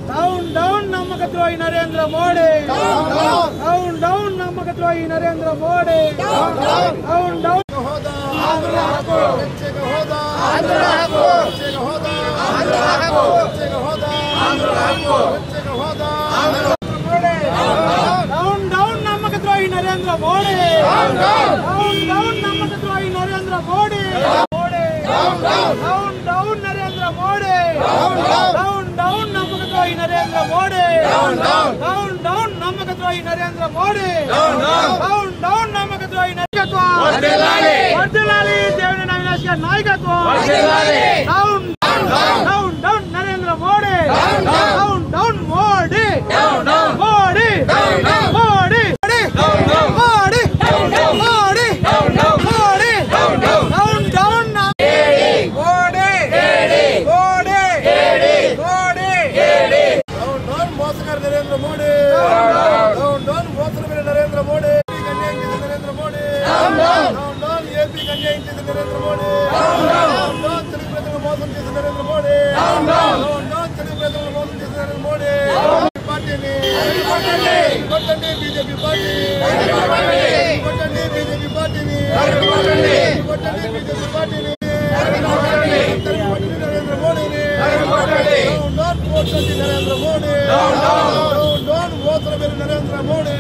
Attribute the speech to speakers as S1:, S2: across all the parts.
S1: Down down నమ్మకద్రోహి Narendra Modi down down నమ్మకద్రోహి Narendra Modi down down down down నమ్మకద్రోహి నరేంద్ర మోడీ డౌన్ డౌన్ నమ్మకద్రోహి Narendra Modi down down Narendra Modi down down నమ్మకద్రోహి నరేంద్ర మోడీ డౌన్ డౌన్ నమ్మకద్రోహి నరేంద్ర మోడీ డౌన్ డౌన్ నమ్మకద్రోహి నాయకత్వం వర్ధిల్లాలి దేవినేని అవినాష్ గారి నాయకత్వం down down down Narendra Modi down down Modi Modi Modi Modi Modi Modi down down Modi Modi Modi down down మోసగారు నరేంద్ర మోడీ డౌన్ డౌన్ మోసగారు నరేంద్ర మోడీ నరేంద్ర మోడీ డౌన్ డౌన్ ఏపీకి అన్యాయం చేసిన నరేంద్ర మోడీ డౌన్ డౌన్ తెలుగు ప్రజలను మోసం చేసిన నరేంద్ర మోడీ డౌన్ డౌన్ తెలుగు ప్రజలను మోసం చేసిన నరేంద్ర మోడీ పార్టీని కొట్టండి బీజేపీ పార్టీ కొట్టండి బీజేపీ పార్టీని కొట్టండి బీజేపీ పార్టీని నరేంద్ర మోడీని డౌన్ డౌన్ కొట్టండి నరేంద్ర మోడీ డౌన్ డౌన్ మోసగారు నరేంద్ర మోడీ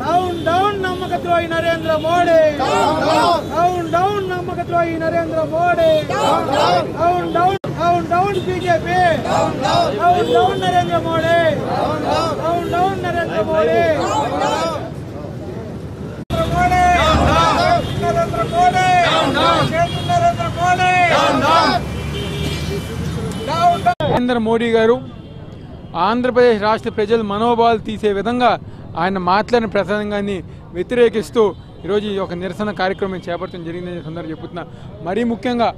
S1: డౌన్ డౌన్ నమ్మకద్రోహి నరేంద్ర మోడీ డౌన్ డౌన్ నమ్మకద్రోహి Narendra Modi down down down down BJP down down Narendra Modi down down Narendra Modi Narendra Modi Narendra Modi
S2: Narendra Modi గారు ఆంధ్రప్రదేశ్ రాష్ట్ర ప్రజల మనోభావాలు తీసే విధంగా ఆయన మాట్లాడిన ప్రసంగాన్ని వ్యతిరేకిస్తూ ఈరోజు ఈ ఒక నిరసన కార్యక్రమం చేపట్టడం జరిగిందని సందర్భంగా చెప్తున్నా. మరీ ముఖ్యంగా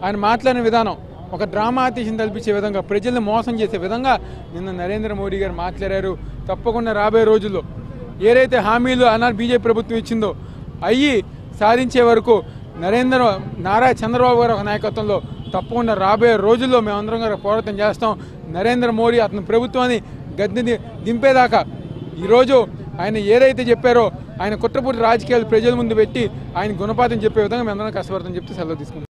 S2: ఆయన మాట్లాడిన విధానం ఒక డ్రామా ఆతిథ్యం కల్పించే విధంగా, ప్రజల్ని మోసం చేసే విధంగా నిన్న నరేంద్ర మోడీ గారు మాట్లాడారు. తప్పకుండా రాబోయే రోజుల్లో ఏదైతే హామీలు ఆనాడు బీజేపీ ప్రభుత్వం ఇచ్చిందో అయ్యి సాధించే వరకు నారా చంద్రబాబు గారు ఒక నాయకత్వంలో తప్పకుండా రాబోయే రోజుల్లో మేమందరం గారు పోరాటం చేస్తాం. నరేంద్ర మోడీ అతని ప్రభుత్వాన్ని గద్దె దింపేదాకా ఈరోజు ఆయన ఏదైతే చెప్పారో ఆయన కుట్రపూర్తి రాజకీయాలు ప్రజల ముందు పెట్టి ఆయన గుణపాఠం చెప్పే విధంగా మేమందరం కష్టపడతామని చెప్తే సెలవు తీసుకుంటాం.